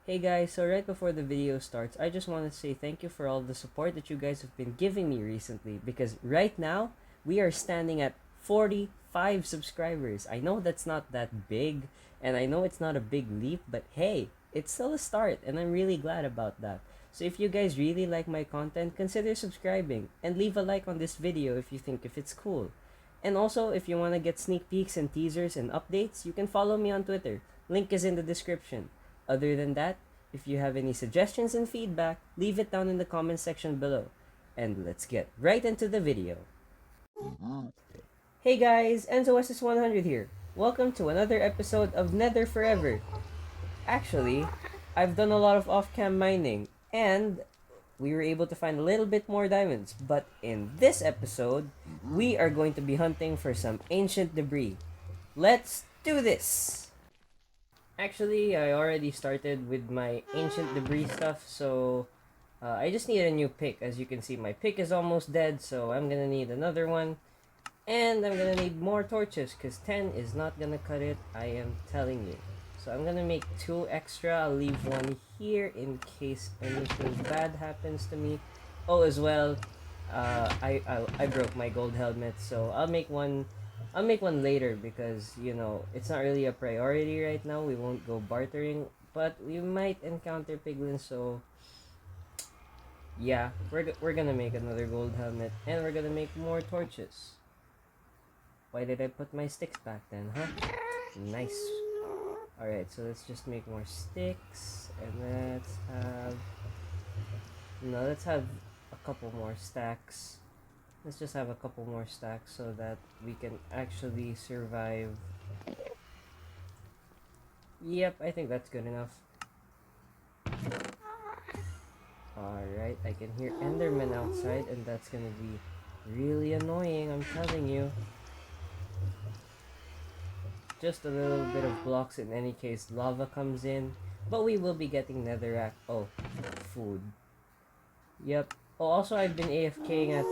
Hey guys, so right before the video starts, I just want to say thank you for all the support that you guys have been giving me recently because right now we are standing at 45 subscribers. I know that's not that big and I know it's not a big leap, but hey, it's still a start and I'm really glad about that. So if you guys really like my content, consider subscribing and leave a like on this video if it's cool. And also, if you want to get sneak peeks and teasers and updates, you can follow me on Twitter. Link is in the description. Other than that, if you have any suggestions and feedback, leave it down in the comment section below. And let's get right into the video. Hey guys, EnzoSS100 here. Welcome to another episode of Nether Forever. Actually, I've done a lot of off-cam mining, and we were able to find a little bit more diamonds. But in this episode, we are going to be hunting for some ancient debris. Let's do this! Actually, I already started with my ancient debris stuff, so I just need a new pick. As you can see, my pick is almost dead, so I'm gonna need another one. And I'm gonna need more torches, because 10 is not gonna cut it, I am telling you. So I'm gonna make 2 extra. I'll leave one here in case anything bad happens to me. Oh, as well, I broke my gold helmet, so I'll make one later because it's not really a priority right now. We won't go bartering, but we might encounter piglins. So yeah, we're gonna make another gold helmet and we're gonna make more torches. Why did I put my sticks back then, huh? Nice. Alright, so let's just make more sticks and let's have a couple more stacks. Let's just have a couple more stacks so that we can actually survive. Yep, I think that's good enough. Alright, I can hear Enderman outside and that's gonna be really annoying, I'm telling you. Just a little bit of blocks in any case lava comes in. But we will be getting netherrack. Oh, food. Yep. Oh, also I've been AFKing at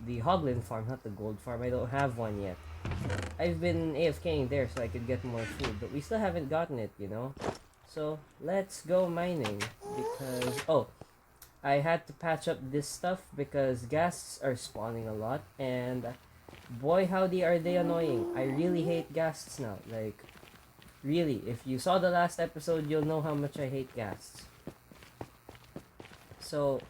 the Hoglin farm, not the gold farm. I don't have one yet. I've been AFKing there so I could get more food, but we still haven't gotten it, So, let's go mining because I had to patch up this stuff because ghasts are spawning a lot and boy howdy are they annoying. I really hate ghasts now. Like, really, if you saw the last episode, you'll know how much I hate ghasts. So,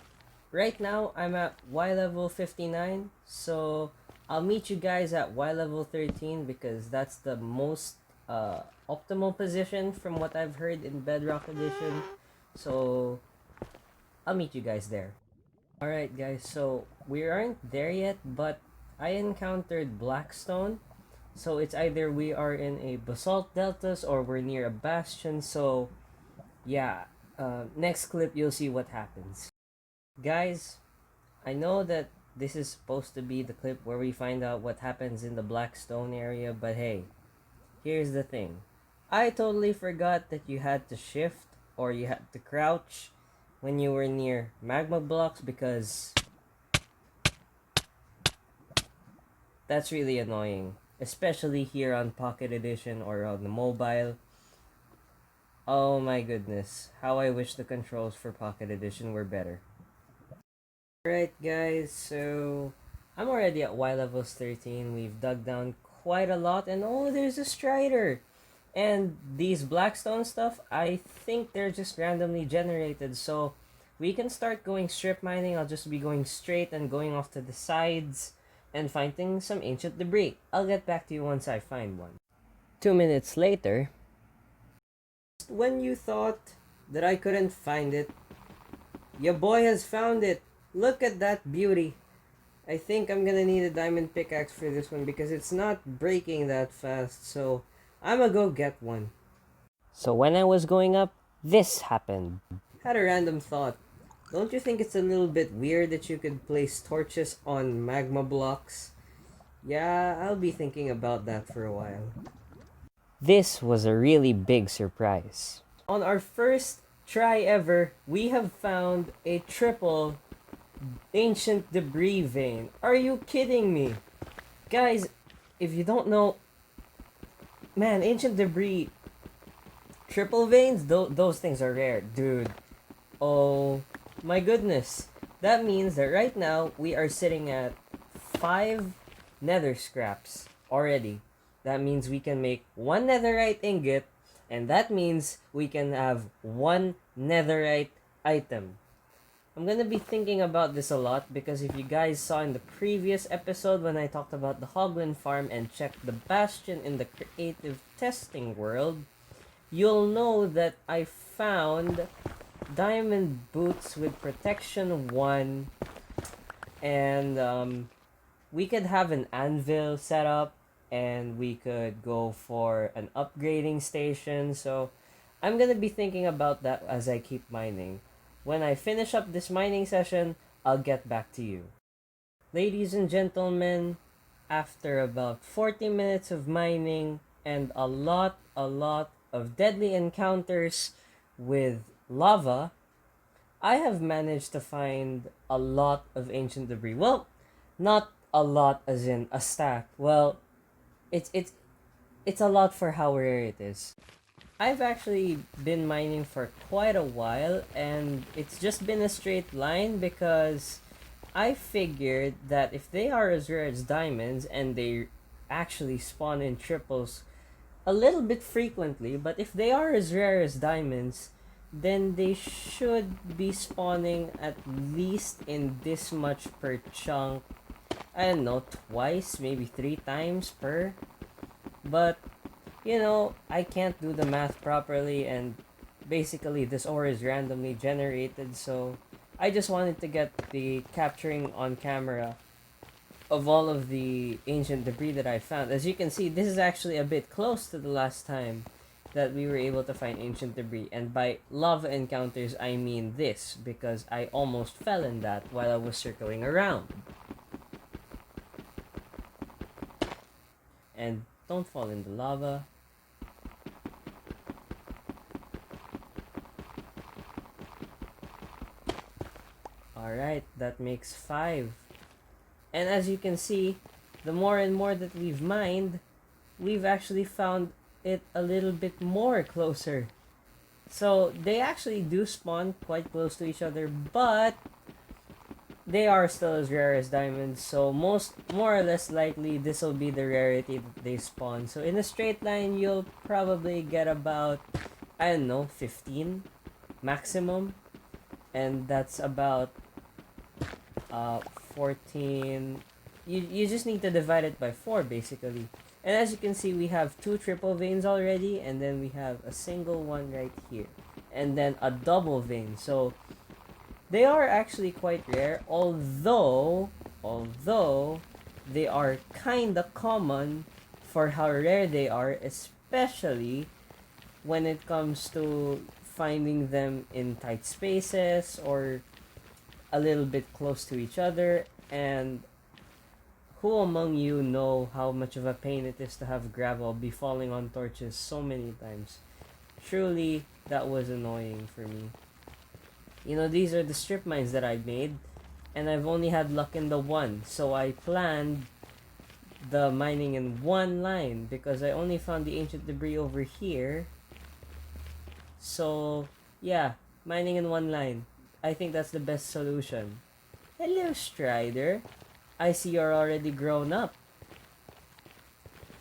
right now, I'm at Y level 59, so I'll meet you guys at Y level 13 because that's the most optimal position from what I've heard in Bedrock Edition. So, I'll meet you guys there. Alright guys, so we aren't there yet, but I encountered Blackstone. So it's either we are in a basalt deltas or we're near a bastion, so yeah, next clip you'll see what happens. Guys, I know that this is supposed to be the clip where we find out what happens in the Blackstone area, but hey, here's the thing. I totally forgot that you had to shift or you had to crouch when you were near magma blocks because that's really annoying, especially here on Pocket Edition or on the mobile. Oh my goodness, how I wish the controls for Pocket Edition were better. Alright guys, so I'm already at Y levels 13. We've dug down quite a lot and oh, there's a strider! And these blackstone stuff, I think they're just randomly generated, so we can start going strip mining. I'll just be going straight and going off to the sides and finding some ancient debris. I'll get back to you once I find one. 2 minutes later, when you thought that I couldn't find it, your boy has found it. Look at that beauty. I think I'm gonna need a diamond pickaxe for this one because it's not breaking that fast, so I'm gonna go get one. So when I was going up, this happened. Had a random thought. Don't you think it's a little bit weird that you could place torches on magma blocks? Yeah, I'll be thinking about that for a while. This was a really big surprise. On our first try ever, we have found a triple ancient debris vein. Are you kidding me? Guys, if you don't know, man, ancient debris Triple veins, those things are rare, dude. Oh my goodness. That means that right now we are sitting at 5 nether scraps already. That means we can make one netherite ingot, and that means we can have one netherite item. I'm gonna be thinking about this a lot because if you guys saw in the previous episode when I talked about the Hoglin farm and checked the bastion in the creative testing world, you'll know that I found diamond boots with protection 1, and we could have an anvil set up, and we could go for an upgrading station. So I'm gonna be thinking about that as I keep mining. When I finish up this mining session, I'll get back to you. Ladies and gentlemen, after about 40 minutes of mining and a lot of deadly encounters with lava, I have managed to find a lot of ancient debris. Well, not a lot as in a stack. Well, it's it's it's a lot for how rare it is. I've actually been mining for quite a while, and it's just been a straight line because I figured that if they are as rare as diamonds and they actually spawn in triples a little bit frequently, but if they are as rare as diamonds, then they should be spawning at least in this much per chunk. I don't know, twice, maybe 3 times per. But, I can't do the math properly, and basically this ore is randomly generated, so I just wanted to get the capturing on camera of all of the ancient debris that I found. As you can see, this is actually a bit close to the last time that we were able to find ancient debris. And by lava encounters, I mean this, because I almost fell in that while I was circling around. And don't fall in the lava. Alright, that makes 5. And as you can see, the more and more that we've mined, we've actually found it a little bit more closer. So they actually do spawn quite close to each other, but they are still as rare as diamonds. So more or less likely this will be the rarity that they spawn. So in a straight line, you'll probably get about, I don't know, 15 maximum, and that's about 14. You just need to divide it by 4 basically. And as you can see, we have 2 triple veins already, and then we have a single one right here, and then a double vein. So they are actually quite rare, although they are kinda common for how rare they are, especially when it comes to finding them in tight spaces or a little bit close to each other. And who among you know how much of a pain it is to have gravel be falling on torches so many times? Truly, that was annoying for me. These are the strip mines that I made, and I've only had luck in the one, so I planned the mining in one line because I only found the ancient debris over here. So, yeah, mining in one line. I think that's the best solution. Hello, Strider. I see you're already grown up.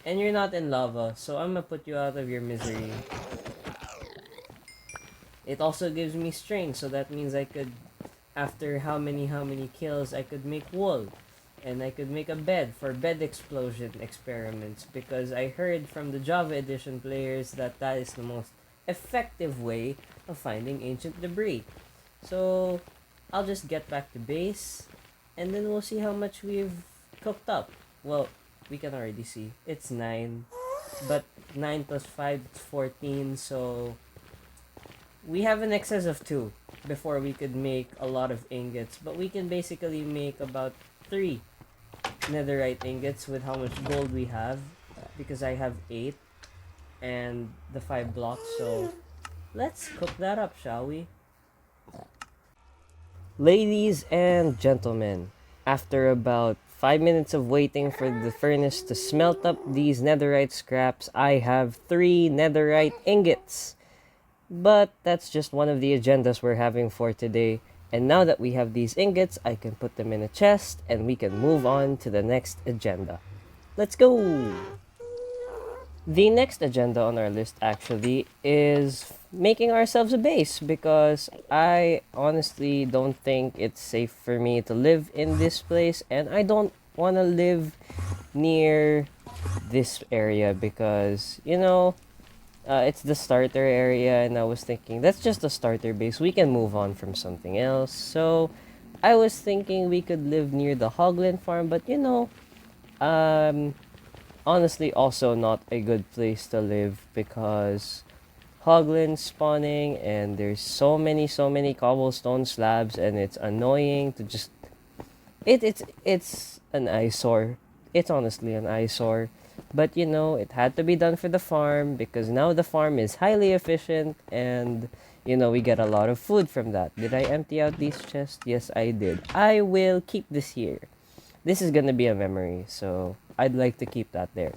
And you're not in lava, so I'm gonna put you out of your misery. It also gives me strength, so that means I could, after how many kills, I could make wool. And I could make a bed for bed explosion experiments, because I heard from the Java Edition players that that is the most effective way of finding ancient debris. So I'll just get back to base, and then we'll see how much we've cooked up. Well, we can already see. It's 9. But 9 plus 5 is 14, so we have an excess of 2 before we could make a lot of ingots. But we can basically make about 3 netherite ingots with how much gold we have, because I have 8 and the 5 blocks. So let's cook that up, shall we? Ladies and gentlemen, after about 5 minutes of waiting for the furnace to smelt up these netherite scraps, I have 3 netherite ingots. But that's just one of the agendas we're having for today. And now that we have these ingots, I can put them in a chest and we can move on to the next agenda. Let's go! The next agenda on our list actually is making ourselves a base because I honestly don't think it's safe for me to live in this place and I don't want to live near this area because, it's the starter area and I was thinking that's just a starter base. We can move on from something else. So I was thinking we could live near the Hoglin farm, but um, honestly also not a good place to live because hoglins spawning and there's so many cobblestone slabs and it's annoying to just it's an eyesore. It's honestly an eyesore. But it had to be done for the farm because now the farm is highly efficient and we get a lot of food from that. Did I empty out these chests? Yes, I did. I will keep this here. This is gonna be a memory, so I'd like to keep that there.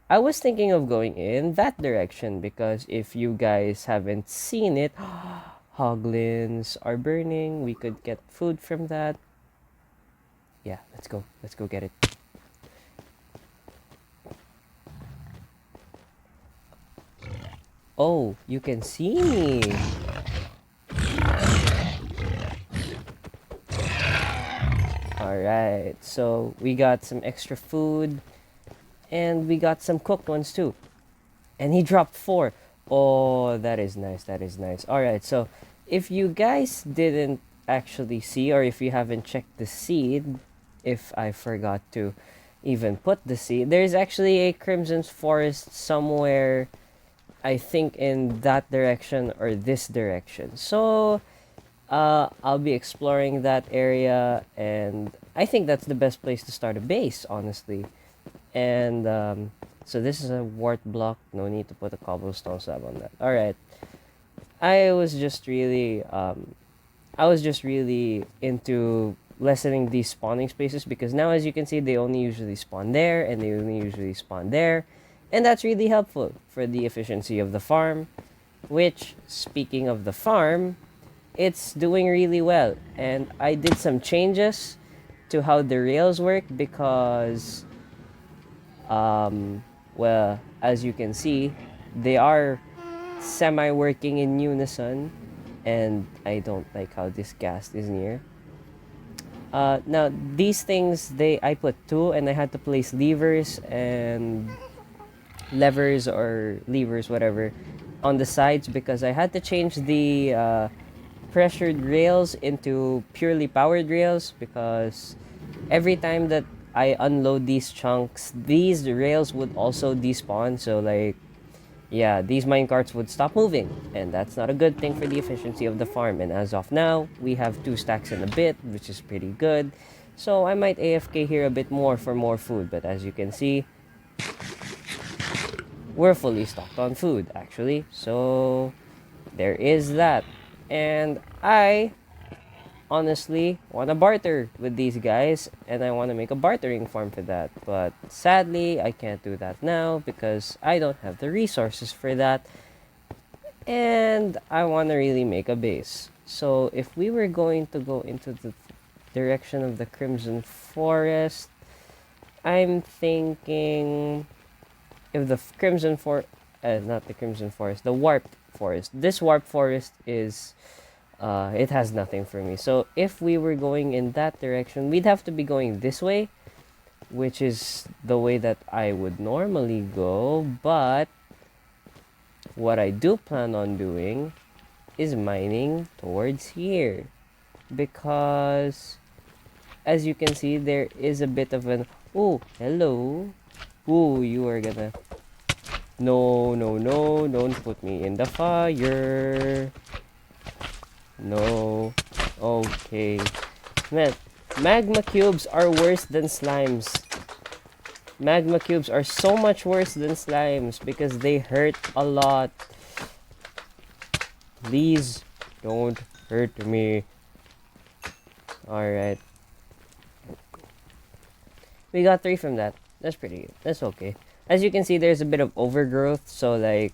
I was thinking of going in that direction because if you guys haven't seen it, hoglins are burning. We could get food from that. Yeah, let's go. Let's go get it. Oh, you can see me. Alright, so we got some extra food and we got some cooked ones too. And he dropped 4. Oh, that is nice. That is nice. Alright, so if you guys didn't actually see or if you haven't checked the seed, if I forgot to even put the seed, there's actually a Crimson Forest somewhere, I think in that direction or this direction. So I'll be exploring that area, and I think that's the best place to start a base, honestly. And so this is a wart block. No need to put a cobblestone slab on that. All right. I was just really, into lessening these spawning spaces because now, as you can see, they only usually spawn there, and they only usually spawn there, and that's really helpful for the efficiency of the farm. Which, speaking of the farm, it's doing really well. And I did some changes to how the rails work because, well, as you can see, they are semi-working in unison. And I don't like how this ghast is near. Now, these things, I put 2 and I had to place levers or levers, whatever, on the sides because I had to change the pressured rails into purely powered rails because every time that I unload these chunks, these rails would also despawn. So, like, yeah, these minecarts would stop moving, and that's not a good thing for the efficiency of the farm. And as of now, we have 2 stacks and a bit, which is pretty good. So I might AFK here a bit more for more food, but as you can see, we're fully stocked on food, actually. So there is that. And I honestly want to barter with these guys, and I want to make a bartering farm for that. But sadly, I can't do that now because I don't have the resources for that. And I want to really make a base. So if we were going to go into the direction of the Crimson Forest, I'm thinking if the Crimson For not the Crimson Forest, the Warped Forest. This Warped Forest is it has nothing for me. So if we were going in that direction, we'd have to be going this way, which is the way that I would normally go. But what I do plan on doing is mining towards here because, as you can see, there is a bit of an oh hello. Ooh, you are gonna no, no, no, don't put me in the fire. No. Okay. Man, magma cubes are worse than slimes. Magma cubes are so much worse than slimes because they hurt a lot. Please don't hurt me. Alright. We got 3 from that. That's pretty good. That's okay. As you can see, there's a bit of overgrowth, so like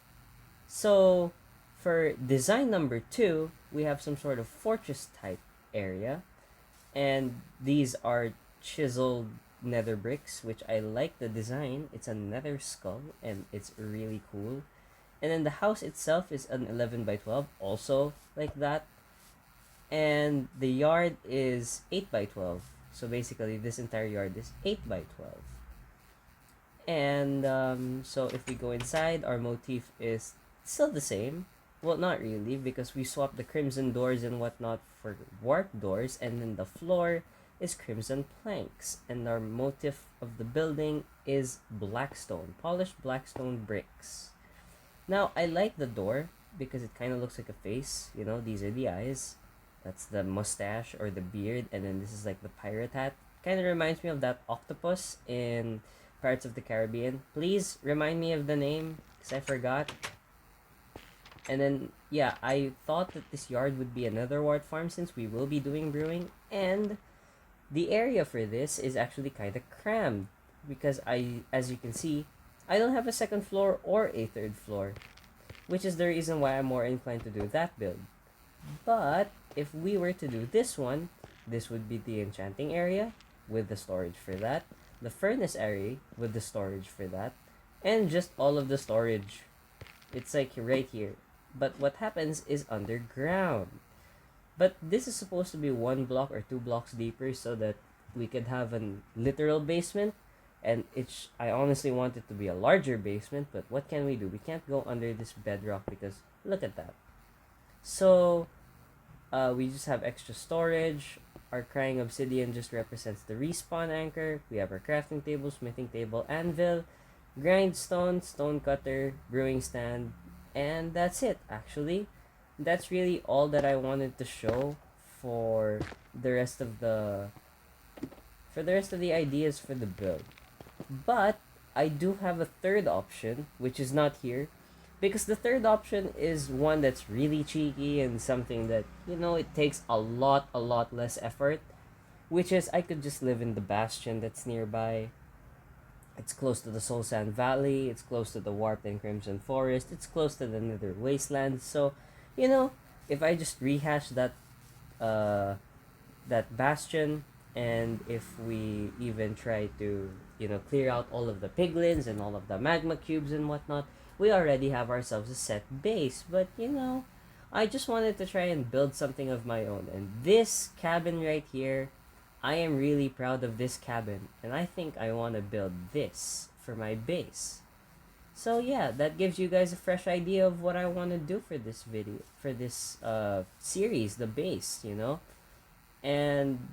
So for design number 2, we have some sort of fortress type area, and these are chiseled nether bricks, which I like the design. It's a nether skull and it's really cool. And then the house itself is an 11 by 12, also like that. And the yard is 8 by 12. So basically, this entire yard is 8 by 12. And so if we go inside, our motif is still the same. Well, not really, because we swapped the crimson doors and whatnot for warp doors, and then the floor is crimson planks. And our motif of the building is blackstone, polished blackstone bricks. Now, I like the door because it kind of looks like a face. You know, these are the eyes. That's the mustache or the beard, and then this is like the pirate hat. Kind of reminds me of that octopus in Pirates of the Caribbean. Please remind me of the name because I forgot. And then, yeah, I thought that this yard would be another wart farm since we will be doing brewing. And the area for this is actually kind of crammed because as you can see, I don't have a second floor or a third floor, which is the reason why I'm more inclined to do that build. But if we were to do this one, this would be the enchanting area with the storage for that, the furnace area with the storage for that, and just all of the storage. It's like right here. But what happens is underground. But this is supposed to be 1 block or 2 blocks deeper so that we could have a literal basement. And I honestly want it to be a larger basement, but what can we do? We can't go under this bedrock because look at that. So we just have extra storage. Our crying obsidian just represents the respawn anchor. We have our crafting table, smithing table, anvil, grindstone, stone cutter, brewing stand, and that's it actually. That's really all that I wanted to show for the rest of the ideas for the build. But I do have a third option, which is not here, because the third option is one that's really cheeky and something that, it takes a lot less effort, which is I could just live in the bastion that's nearby. It's close to the Soul Sand Valley, it's close to the Warped and Crimson Forest, it's close to the Nether Wasteland. So, if I just rehash uh, that bastion, and if we even try to, clear out all of the piglins and all of the magma cubes and whatnot, we already have ourselves a set base. But, I just wanted to try and build something of my own. And this cabin right here, I am really proud of this cabin. And I think I want to build this for my base. So yeah, that gives you guys a fresh idea of what I want to do for this video, for this series, the base, And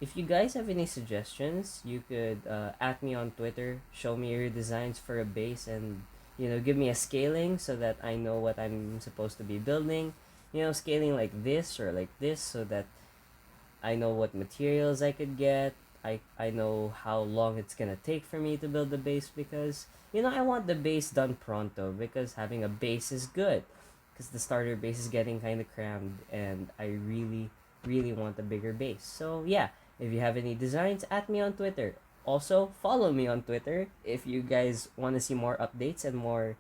if you guys have any suggestions, you could at me on Twitter, show me your designs for a base, and give me a scaling so that I know what I'm supposed to be building. Scaling like this or like this so that I know what materials I could get. I know how long it's gonna take for me to build the base because I want the base done pronto because having a base is good because the starter base is getting kind of crammed and I really want a bigger base. So yeah, if you have any designs, at me on Twitter. Also, follow me on Twitter if you guys want to see more updates and more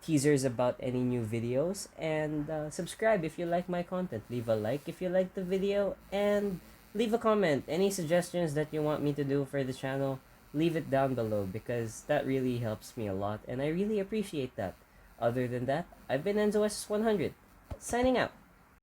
teasers about any new videos. And subscribe if you like my content. Leave a like if you like the video. And leave a comment. Any suggestions that you want me to do for the channel, leave it down below because that really helps me a lot. And I really appreciate that. Other than that, I've been EnzoS100. Signing out.